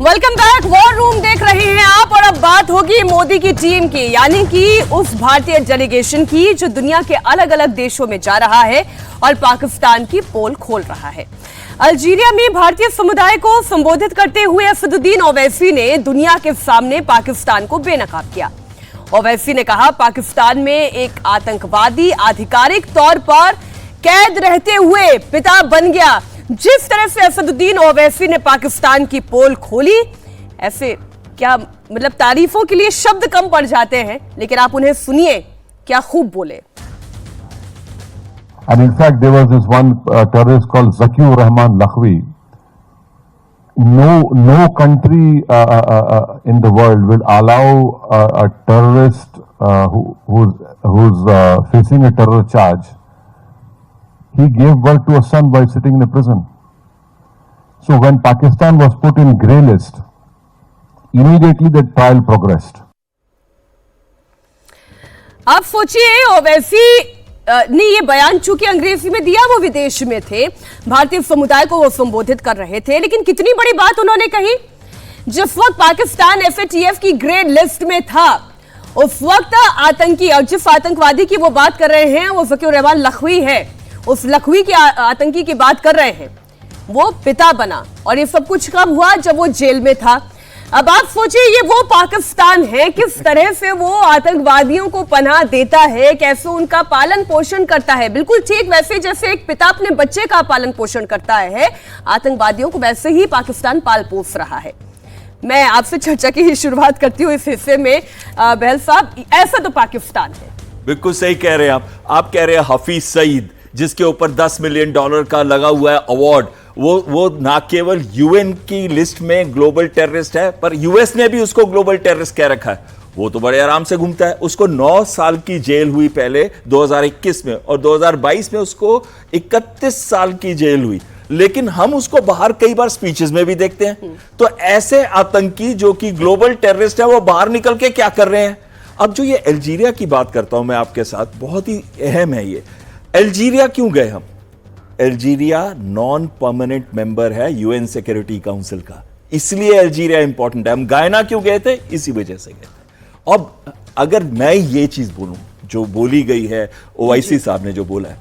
Welcome back. War room देख रहे हैं आप और अब बात होगी मोदी की टीम की, यानी कि उस भारतीय डेलीगेशन की जो दुनिया के अलग अलग देशों में जा रहा है और पाकिस्तान की पोल खोल रहा है। अल्जीरिया में भारतीय समुदाय को संबोधित करते हुए असदुद्दीन ओवैसी ने दुनिया के सामने पाकिस्तान को बेनकाब किया। ओवैसी ने कहा, पाकिस्तान में एक आतंकवादी आधिकारिक तौर पर कैद रहते हुए पिता बन गया। जिस तरह से असदुद्दीन ओवैसी ने पाकिस्तान की पोल खोली, ऐसे क्या मतलब तारीफों के लिए शब्द कम पड़ जाते हैं, लेकिन आप उन्हें सुनिए, क्या खूब बोले। And in fact, there was this one terrorist called Zakiur Rahman Lakhvi. No country in the world will allow a terrorist who's facing a terror charge. He gave birth to a son while sitting in a prison. So when Pakistan was put in grey list, immediately the trial progressed. आप सोचिए, ओवैसी ने ये बयान चूंकि अंग्रेजी में दिया, वो विदेश में थे, भारतीय समुदाय को वो संबोधित कर रहे थे, लेकिन कितनी बड़ी बात उन्होंने कही। जिस वक्त पाकिस्तान FATF की ग्रे लिस्ट में था, उस वक्त आतंकी और जिस आतंकवादी की वो बात कर रहे हैं वो ज़कीर रहमान लखवी है। उस लखवी के आतंकी की बात कर रहे हैं, वो पिता बना। और ये सब कुछ कब हुआ? जब वो जेल में था। अब आप सोचिए, ये वो पाकिस्तान है, किस तरह से वो आतंकवादियों को पनाह देता है, कैसे उनका पालन पोषण करता है। बिल्कुल ठीक वैसे जैसे एक पिता अपने बच्चे का पालन पोषण करता है, आतंकवादियों को वैसे ही पाकिस्तान पाल पोस रहा है। मैं आपसे चर्चा की ही शुरुआत करती हूँ इस हिस्से में। बहल साहब, ऐसा तो पाकिस्तान है। बिल्कुल सही कह रहे हैं आप कह रहे हैं हफीज सईद, जिसके ऊपर $10 मिलियन का लगा हुआ है अवार्ड, वो ना केवल यूएन की लिस्ट में ग्लोबल टेररिस्ट है, पर यूएस ने भी उसको ग्लोबल टेररिस्ट कह रखा है। वो तो बड़े आराम से घूमता है। उसको 9 साल की जेल हुई पहले 2021 में, और 2022 में उसको 31 साल की जेल हुई। लेकिन हम उसको बाहर कई बार स्पीचेस में भी देखते हैं। तो ऐसे आतंकी जो कि ग्लोबल टेररिस्ट है, वो बाहर निकल के क्या कर रहे हैं। अब जो ये अल्जीरिया की बात करता हूं मैं आपके साथ, बहुत ही अहम है ये। अल्जीरिया क्यों गए हम? अल्जीरिया नॉन परमानेंट मेंबर है यूएन सिक्योरिटी काउंसिल का, इसलिए अल्जीरिया इंपॉर्टेंट है। हम गायना क्यों गए थे? इसी वजह से गए थे। अब अगर मैं ये चीज बोलूं जो बोली गई है, ओवैसी साहब ने जो बोला है,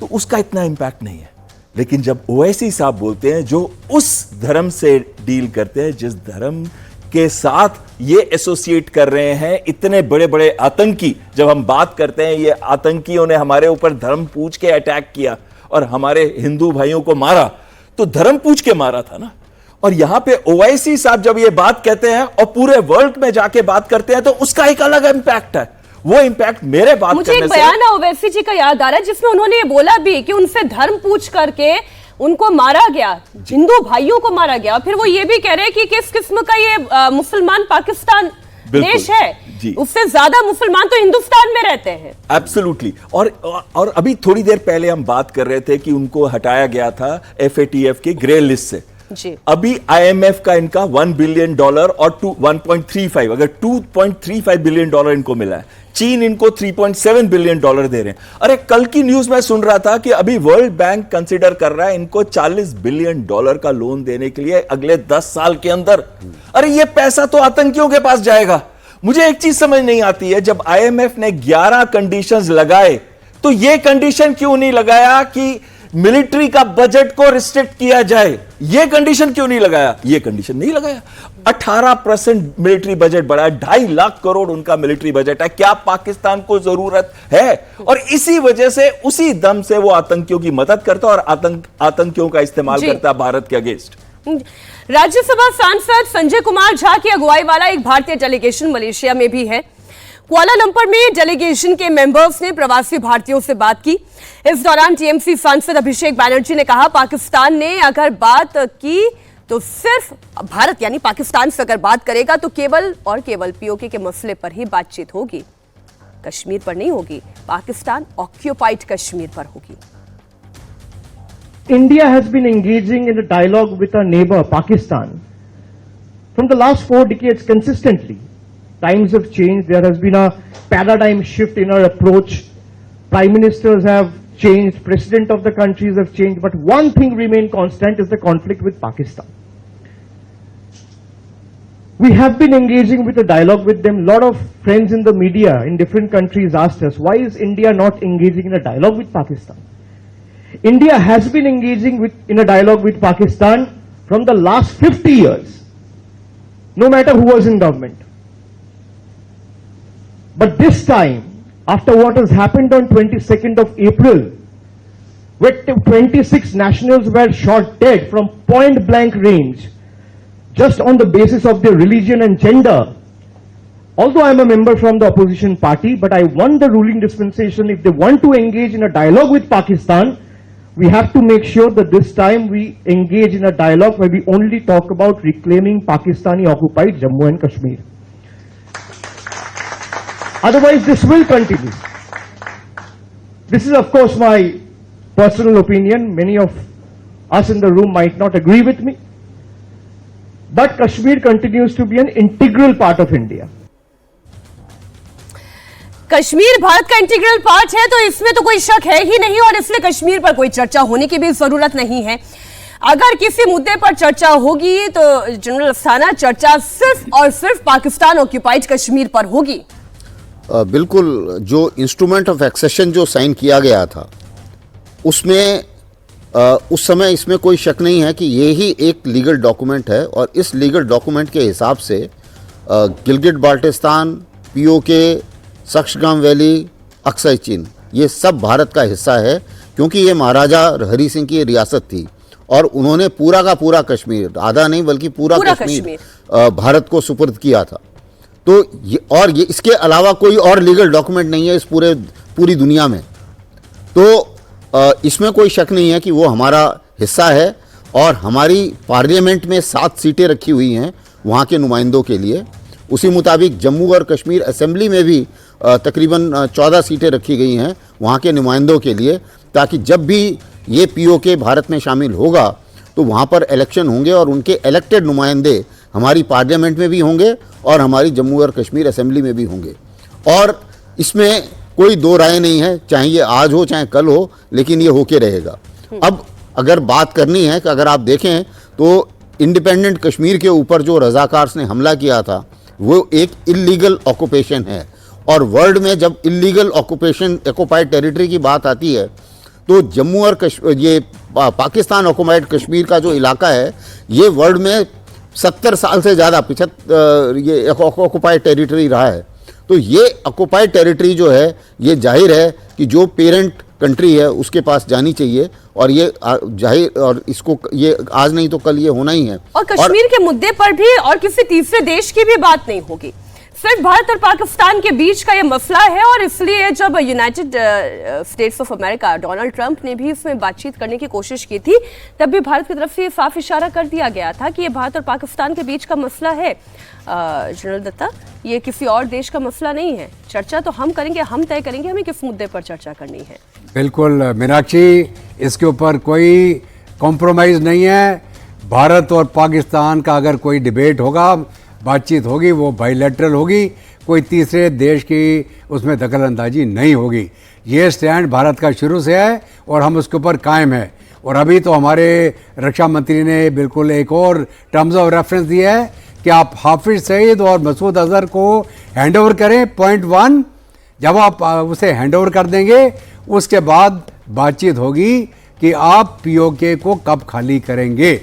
तो उसका इतना इंपैक्ट नहीं है। लेकिन जब ओवैसी साहब बोलते हैं, जो उस धर्म से डील करते हैं, जिस धर्म के साथ ये एसोसिएट कर रहे हैं इतने बड़े बड़े आतंकी, जब हम बात करते हैं ये आतंकियों ने हमारे ऊपर धर्म पूछ के अटैक किया और हमारे हिंदू भाइयों को मारा, तो धर्म पूछ के मारा था ना। और यहां पे ओवैसी साहब जब ये बात कहते हैं और पूरे वर्ल्ड में जाके बात करते हैं, तो उसका एक अलग इंपैक्ट है। वो इंपैक्ट मेरे बात मुझे एक बयान ओवैसी जी का याद आ रहा है, जिसमें उन्होंने ये बोला भी कि उनसे धर्म पूछ करके उनको मारा गया, हिंदू भाइयों को मारा गया। फिर वो ये भी कह रहे हैं कि किस किस्म का ये मुसलमान पाकिस्तान देश है, उससे ज्यादा मुसलमान तो हिंदुस्तान में रहते हैं। एब्सोल्युटली। और अभी थोड़ी देर पहले हम बात कर रहे थे कि उनको हटाया गया था FATF की ग्रे लिस्ट से जी। अभी IMF का इनका $1 बिलियन और 1.35, अगर $2.35 बिलियन इनको मिला है। चीन इनको $3.7 बिलियन दे रहे हैं। अरे कल की न्यूज में सुन रहा था कि अभी वर्ल्ड बैंक कंसीडर कर रहा है इनको $40 बिलियन का लोन देने के लिए अगले 10 साल के अंदर। अरे ये पैसा तो आतंकियों के पास जाएगा। मुझे एक चीज समझ नहीं आती है, जब IMF ने 11 कंडीशंस लगाए, तो ये कंडीशन क्यों नहीं लगाया कि मिलिट्री का बजट को रिस्ट्रिक्ट किया जाए? ये कंडीशन क्यों नहीं लगाया? ये कंडीशन नहीं लगाया। 18% मिलिट्री बजट बढ़ा, 2.5 लाख करोड़ उनका मिलिट्री बजट है। क्या पाकिस्तान को जरूरत है? और इसी वजह से, उसी दम से वो आतंकियों की मदद करता है और आतंकियों का इस्तेमाल करता है भारत के अगेंस्ट। राज्यसभा सांसद संजय कुमार झा की अगुवाई वाला एक भारतीय डेलीगेशन मलेशिया में भी है। कुआलालंपुर में डेलीगेशन के मेंबर्स ने प्रवासी भारतीयों से बात की। इस दौरान TMC सांसद अभिषेक बैनर्जी ने कहा, पाकिस्तान ने अगर बात की तो सिर्फ भारत यानी पाकिस्तान से अगर बात करेगा तो केवल और केवल POK के मसले पर ही बातचीत होगी, कश्मीर पर नहीं होगी। पाकिस्तान ऑक्यूपाइड कश्मीर पर होगी। India has been engaging in a dialogue with our neighbor Pakistan from the last 4 decades consistently. Times have changed. There has been a paradigm shift in our approach. Prime ministers have changed, president of the countries have changed, but one thing remained constant is the conflict with Pakistan. We have been engaging with a dialogue with them. Lot of friends in the media in different countries asked us, why is India not engaging in a dialogue with Pakistan? India has been engaging in a dialogue with Pakistan from the last 50 years, no matter who was in government. But this time, after what has happened on 22nd of April, where 26 nationals were shot dead from point blank range, just on the basis of their religion and gender. Although I am a member from the opposition party, but I want the ruling dispensation, if they want to engage in a dialogue with Pakistan, we have to make sure that this time we engage in a dialogue where we only talk about reclaiming Pakistani occupied Jammu and Kashmir. Otherwise, this will continue. This is, of course, my personal opinion. Many of us in the room might not agree with me. But Kashmir continues to be an integral part of India. Kashmir Bharat का integral part है, तो इसमें तो कोई शक है ही नहीं, और इसलिए कश्मीर पर कोई चर्चा होने की भी जरूरत नहीं है। अगर किसी मुद्दे पर चर्चा होगी तो जनरल अस्थाना, चर्चा सिर्फ और सिर्फ पाकिस्तान ऑक्यूपाइड कश्मीर पर होगी। बिल्कुल, जो इंस्ट्रूमेंट ऑफ एक्सेशन जो साइन किया गया था उसमें उस समय इसमें कोई शक नहीं है कि ये ही एक लीगल डॉक्यूमेंट है, और इस लीगल डॉक्यूमेंट के हिसाब से गिलगिट बाल्टिस्तान, पीओके, सक्शगाम वैली, अक्साई चीन, ये सब भारत का हिस्सा है, क्योंकि ये महाराजा हरी सिंह की रियासत थी और उन्होंने पूरा का पूरा कश्मीर, आधा नहीं बल्कि पूरा कश्मीर भारत को सुपुर्द किया था। तो ये इसके अलावा कोई और लीगल डॉक्यूमेंट नहीं है इस पूरी दुनिया में। तो इसमें कोई शक नहीं है कि वो हमारा हिस्सा है, और हमारी पार्लियामेंट में 7 सीटें रखी हुई हैं वहाँ के नुमाइंदों के लिए। उसी मुताबिक जम्मू और कश्मीर असेंबली में भी तकरीबन 14 सीटें रखी गई हैं वहाँ के नुमाइंदों के लिए, ताकि जब भी ये पीओके भारत में शामिल होगा तो वहाँ पर इलेक्शन होंगे और उनके इलेक्टेड नुमाइंदे हमारी पार्लियामेंट में भी होंगे और हमारी जम्मू और कश्मीर असेंबली में भी होंगे। और इसमें कोई दो राय नहीं है, चाहे ये आज हो चाहे कल हो, लेकिन ये होके रहेगा। अब अगर बात करनी है कि अगर आप देखें तो इंडिपेंडेंट कश्मीर के ऊपर जो रजाकार ने हमला किया था वो एक इल्लीगल ऑक्यूपेशन है, और वर्ल्ड में जब इल्लीगल ऑक्यूपेशन ऑक्यूपाइड टेरिटरी की बात आती है तो जम्मू और ये पाकिस्तान ऑक्यूपाइड कश्मीर का जो इलाका है ये वर्ल्ड में 70 साल से ज़्यादा 75 ये ऑक्यूपाइड टेरिटरी रहा है। तो ये ऑक्यूपाइड टेरिटरी जो है ये जाहिर है कि जो पेरेंट कंट्री है उसके पास जानी चाहिए, और ये जाहिर, और इसको ये आज नहीं तो कल ये होना ही है। और कश्मीर के मुद्दे पर भी और किसी तीसरे देश की भी बात नहीं होगी, सिर्फ भारत और पाकिस्तान के बीच का ये मसला है। और इसलिए जब United states of America, Donald Trump ने भी इसमें बातचीत करने की कोशिश की थी, तब भी भारत की तरफ से ये साफ इशारा कर दिया गया था कि ये भारत और पाकिस्तान के बीच का मसला है। जनरल दत्ता, ये किसी और देश का मसला नहीं है। चर्चा तो हम करेंगे, हम तय करेंगे हमें किस मुद्दे पर चर्चा करनी है। बिल्कुल मीनाक्षी, इसके ऊपर कोई कॉम्प्रोमाइज़ नहीं है। भारत और पाकिस्तान का अगर कोई डिबेट होगा, बातचीत होगी, वो बायलैटरल होगी, कोई तीसरे देश की उसमें दखलंदाजी नहीं होगी। ये स्टैंड भारत का शुरू से है और हम उसके ऊपर कायम है। और अभी तो हमारे रक्षा मंत्री ने बिल्कुल एक और टर्म्स ऑफ रेफरेंस दिया है कि आप हाफिज सईद और मसूद अजहर को हैंड ओवर करें। पॉइंट 1, जब आप उसे हैंड ओवर कर देंगे उसके बाद बातचीत होगी कि आप पीओके को कब खाली करेंगे।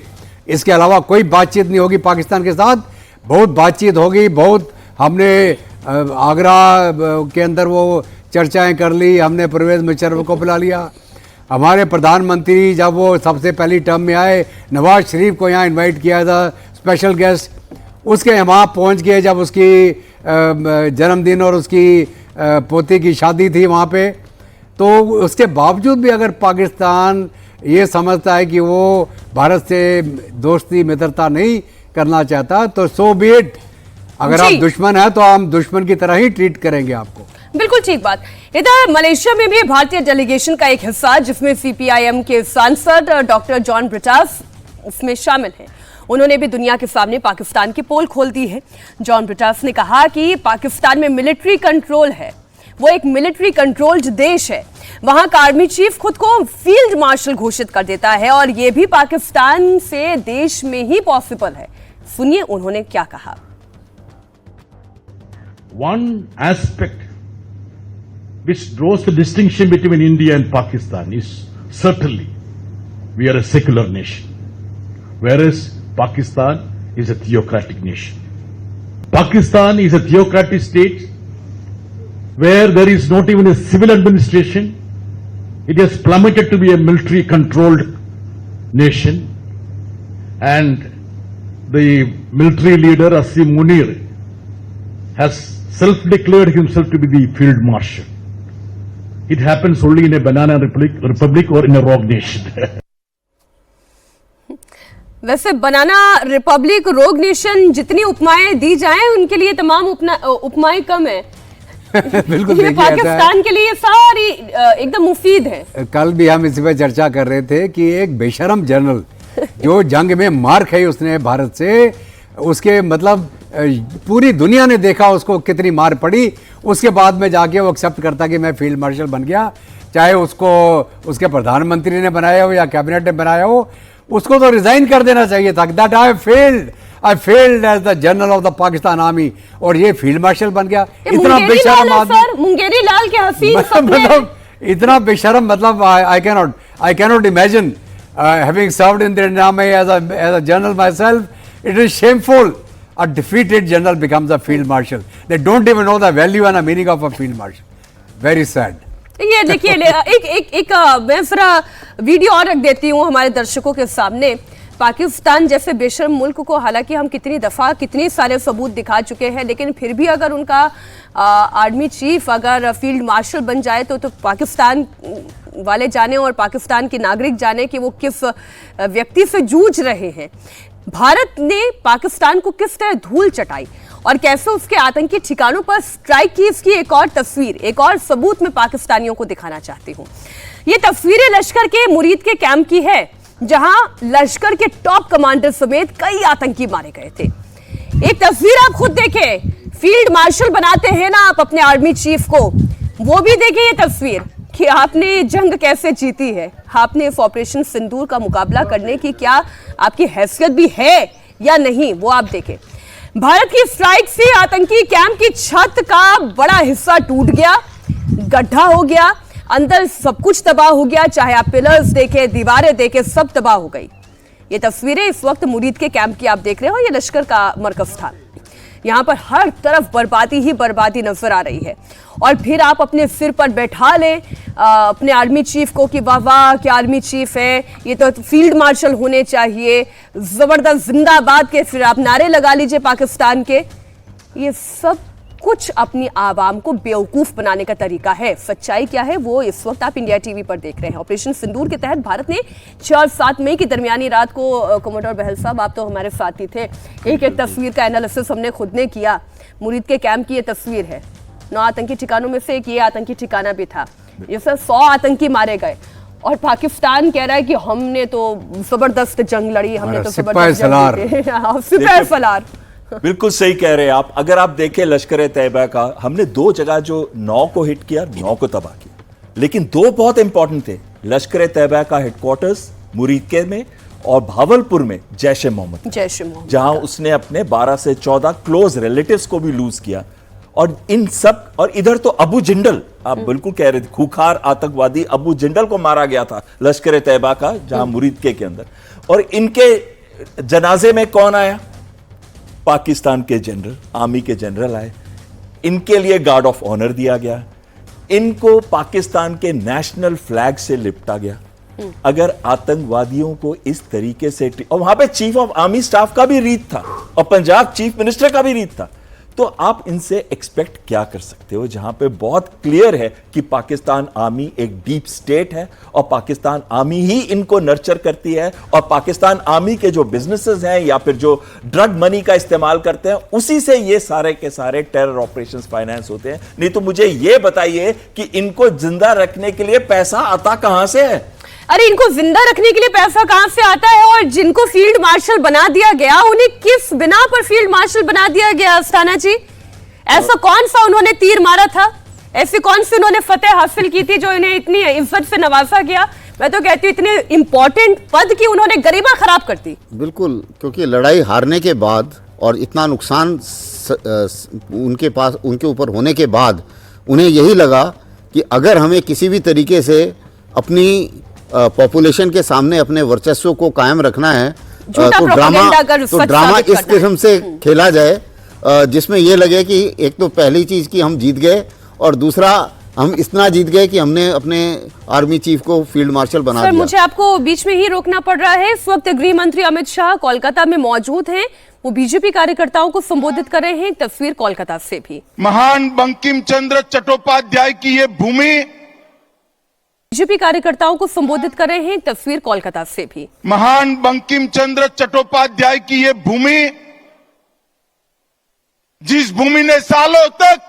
इसके अलावा कोई बातचीत नहीं होगी पाकिस्तान के साथ। बहुत बातचीत होगी, बहुत हमने आगरा के अंदर वो चर्चाएं कर ली, हमने परवेज मुशर्रफ को बुला लिया। हमारे प्रधानमंत्री जब वो सबसे पहली टर्म में आए, नवाज शरीफ को यहाँ इनवाइट किया था स्पेशल गेस्ट, उसके वहाँ पहुँच गए जब उसकी जन्मदिन और उसकी पोती की शादी थी वहाँ पे। तो उसके बावजूद भी अगर पाकिस्तान ये समझता है कि वो भारत से दोस्ती मित्रता नहीं करना चाहता तो सो बी इट। अगर आप दुश्मन है तो हम दुश्मन की तरह ही ट्रीट करेंगे आपको। बिल्कुल ठीक बात। इधर मलेशिया में भी भारतीय डेलीगेशन का एक हिस्सा जिसमें सीपीआईएम के सांसद डॉक्टर जॉन ब्रिटास उसमें शामिल हैं, उन्होंने भी दुनिया के सामने पाकिस्तान की पोल खोल दी है। जॉन ब्रिटास ने कहा कि पाकिस्तान में मिलिट्री कंट्रोल है, वो एक मिलिट्री कंट्रोल्ड देश है, वहां का आर्मी चीफ खुद को फील्ड मार्शल घोषित कर देता है और ये भी पाकिस्तान से देश में ही पॉसिबल है। सुनिए उन्होंने क्या कहा। one aspect which draws the distinction between India and Pakistan is certainly we are a secular nation, whereas Pakistan is a theocratic nation. Pakistan is a theocratic state where there is not even a civil administration. It has plummeted to be a military controlled nation, and the military leader Asim Munir has self-declared himself to be the field marshal. It happens only in a banana republic or in a rogue nation. वैसे बनाना Republic रोग nation जितनी उपमाएं दी जाएं उनके लिए तमाम उपमाएं कम है। बिल्कुल ये देखिए, ऐसा है। पाकिस्तान के लिए सारी एकदम मुफीद है। कल भी हम इसी पे चर्चा कर रहे थे कि एक बेशरम जनरल जो जंग में मार खाई उसने भारत से, उसके मतलब पूरी दुनिया ने देखा उसको कितनी मार पड़ी, उसके बाद में जाके वो एक्सेप्ट करता कि मैं फील्ड मार्शल बन गया, चाहे उसको उसके प्रधानमंत्री ने बनाया हो या कैबिनेट ने बनाया हो, उसको तो रिजाइन कर देना चाहिए था। That I failed as the general of the Pakistan army, और ये फील्ड मार्शल बन गया। इतना बेशरम आदमी, मुंगेरी लाल के हसीन सपने मतलब इतना बेशरम, मतलब I cannot imagine having served in the Indian Army as a general myself, it is shameful. A defeated general becomes a field marshal. They don't even know the value and the meaning of a field marshal. Very sad. ये देखिए एक मैं जरा video और रख देती हूँ हमारे दर्शकों के सामने। पाकिस्तान जैसे बेशर्म मुल्क को हालांकि हम कितनी दफ़ा कितने सारे सबूत दिखा चुके हैं, लेकिन फिर भी अगर उनका आर्मी चीफ अगर फील्ड मार्शल बन जाए तो पाकिस्तान वाले जाने और पाकिस्तान के नागरिक जाने कि वो किस व्यक्ति से जूझ रहे हैं। भारत ने पाकिस्तान को किस तरह धूल चटाई और कैसे उसके आतंकी ठिकानों पर स्ट्राइक की, इसकी एक और तस्वीर, एक और सबूत मैं पाकिस्तानियों को दिखाना चाहती हूँ। ये तस्वीरें लश्कर के मुरीद के कैंप की है, जहां लश्कर के टॉप कमांडर समेत कई आतंकी मारे गए थे। एक तस्वीर आप खुद देखें, फील्ड मार्शल बनाते हैं ना आप अपने आर्मी चीफ को, वो भी देखें ये तस्वीर कि आपने जंग कैसे जीती है, आपने इस ऑपरेशन सिंदूर का मुकाबला करने की क्या आपकी हैसियत भी है या नहीं, वो आप देखें। भारत की स्ट्राइक से आतंकी कैंप की छत का बड़ा हिस्सा टूट गया, गड्ढा हो गया, अंदर सब कुछ तबाह हो गया, चाहे आप पिलर्स देखें, दीवारें देखें, सब तबाह हो गई। ये तस्वीरें इस वक्त मुरीद के कैंप की आप देख रहे हो, ये लश्कर का मरकज था। यहाँ पर हर तरफ बर्बादी ही बर्बादी नजर आ रही है, और फिर आप अपने सिर पर बैठा लें अपने आर्मी चीफ को कि वाह वाह क्या आर्मी चीफ है, ये तो फील्ड मार्शल होने चाहिए, जबरदस्त जिंदाबाद के फिर आप नारे लगा लीजिए पाकिस्तान के। ये सब कुछ अपनी आवाम को बेवकूफ बनाने का तरीका है। सच्चाई क्या है वो इस वक्त आप इंडिया टीवी पर देख रहे हैं। ऑपरेशन सिंदूर के तहत भारत ने 6 और 7 मई की दरमियानी रात को, कमांडर बहल साहब आप तो हमारे साथ ही थे, एक तस्वीर का एनालिसिस हमने खुद ने किया। मुरीद के कैंप की ये तस्वीर है, 9 आतंकी ठिकानों में से एक ये आतंकी ठिकाना भी था, जिससे 100 आतंकी मारे गए, और पाकिस्तान कह रहा है कि हमने तो जबरदस्त जंग लड़ी, हमने तो जबरदस्त सिपाही सलार। बिल्कुल सही कह रहे हैं आप। अगर आप देखें लश्कर तैयबा का, हमने 2 जगह जो 9 को हिट किया, 9 को तबाह किया, लेकिन 2 बहुत इंपॉर्टेंट थे। लश्कर तैयबा का हेडक्वार्टर्स मुरीद में और भावलपुर में जैश ए मोहम्मद, जहां उसने अपने 12 से 14 क्लोज रिलेटिव्स को भी लूज किया। और इन सब, और इधर तो अबू जिंडल, आप बिल्कुल कह रहे थे, खूंखार आतंकवादी अबू जिंडल को मारा गया था लश्कर तैयबा का, जहां मुरीद के अंदर। और इनके जनाजे में कौन आया? पाकिस्तान के जनरल, आर्मी के जनरल आए, इनके लिए गार्ड ऑफ ऑनर दिया गया, इनको पाकिस्तान के नेशनल फ्लैग से लिपटा गया। अगर आतंकवादियों को इस तरीके से, और वहां पे चीफ ऑफ आर्मी स्टाफ का भी रीत था और पंजाब चीफ मिनिस्टर का भी रीत था, तो आप इनसे एक्सपेक्ट क्या कर सकते हो, जहां पे बहुत क्लियर है कि पाकिस्तान आर्मी एक डीप स्टेट है और पाकिस्तान आर्मी ही इनको नर्चर करती है, और पाकिस्तान आर्मी के जो बिजनेसेस हैं या फिर जो ड्रग मनी का इस्तेमाल करते हैं, उसी से ये सारे के सारे टेरर ऑपरेशंस फाइनेंस होते हैं। नहीं तो मुझे ये बताइए कि इनको जिंदा रखने के लिए पैसा आता कहां से है? अरे इनको जिंदा रखने के लिए पैसा कहां से आता है, और जिनको फील्ड मार्शल बना दिया गया उन्हें किस बिना पर फील्ड मार्शल बना दिया गया? अस्थाना जी, ऐसा कौन सा उन्होंने तीर मारा था, ऐसी कौन सी उन्होंने फतेह हासिल की थी जो इन्हें इतनी इज्जत से नवाजा गया? मैं तो कहती हूँ इतने इंपॉर्टेंट पद की उन्होंने गरिमा खराब कर दी। बिल्कुल, क्योंकि लड़ाई हारने के बाद और इतना नुकसान उनके पास उनके ऊपर होने के बाद उन्हें यही लगा कि अगर हमें किसी भी तरीके से अपनी पॉपुलेशन के सामने अपने वर्चस्व को कायम रखना है झूठा प्रोपेगेंडा कर सच ड्रामा साबित इस करना है। किस्म से खेला जाए जिसमें ये लगे कि एक तो पहली चीज कि हम जीत गए और दूसरा हम इतना जीत गए कि हमने अपने आर्मी चीफ को फील्ड मार्शल बना सर दिया। मुझे आपको बीच में ही रोकना पड़ रहा है। इस वक्त गृह मंत्री अमित शाह कोलकाता में मौजूद हैं। वो बीजेपी कार्यकर्ताओं को संबोधित कर रहे हैं। एक तस्वीर कोलकाता से भी। महान बंकिम चंद्र चट्टोपाध्याय की ये भूमि, बीजेपी कार्यकर्ताओं को संबोधित कर रहे हैं। एक तस्वीर कोलकाता से भी। महान बंकिम चंद्र चट्टोपाध्याय की ये भूमि, जिस भूमि ने सालों तक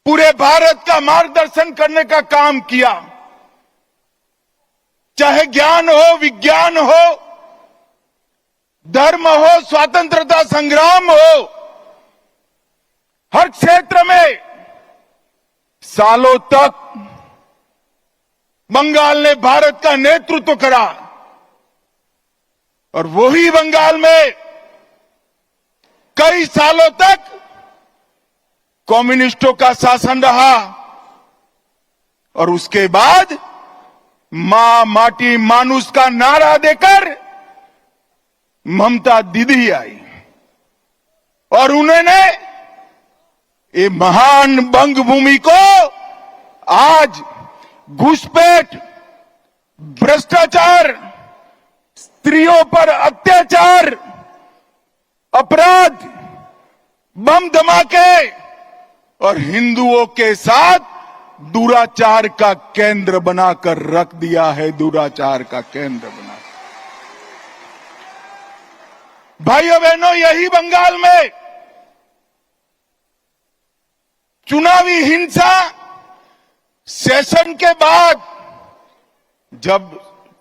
पूरे भारत का मार्गदर्शन करने का काम किया, चाहे ज्ञान हो, विज्ञान हो, धर्म हो, स्वतंत्रता संग्राम हो, हर क्षेत्र में सालों तक बंगाल ने भारत का नेतृत्व करा और वही बंगाल में कई सालों तक कम्युनिस्टों का शासन रहा और उसके बाद मां माटी मानुष का नारा देकर ममता दीदी आई और उन्होंने ये महान बंग भूमि को आज घुसपैठ, भ्रष्टाचार, स्त्रियों पर अत्याचार, अपराध, बम धमाके और हिंदुओं के साथ दुराचार का केंद्र बनाकर रख दिया है। दुराचार का केंद्र बना। भाइयों बहनों, यही बंगाल में चुनावी हिंसा सेशन के बाद, जब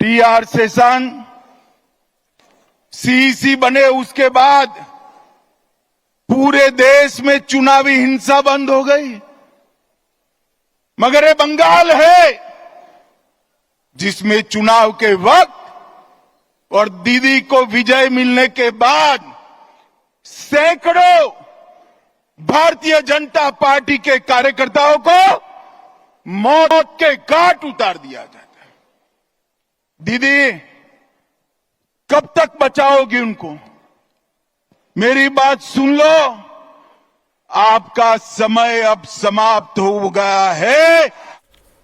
टीआर सेशन सीईसी बने उसके बाद पूरे देश में चुनावी हिंसा बंद हो गई। मगर ये बंगाल है जिसमें चुनाव के वक्त और दीदी को विजय मिलने के बाद सैकड़ों भारतीय जनता पार्टी के कार्यकर्ताओं को मौत के घाट उतार दिया जाता है। दीदी, कब तक बचाओगी उनको? मेरी बात सुन लो, आपका समय अब समाप्त हो गया है।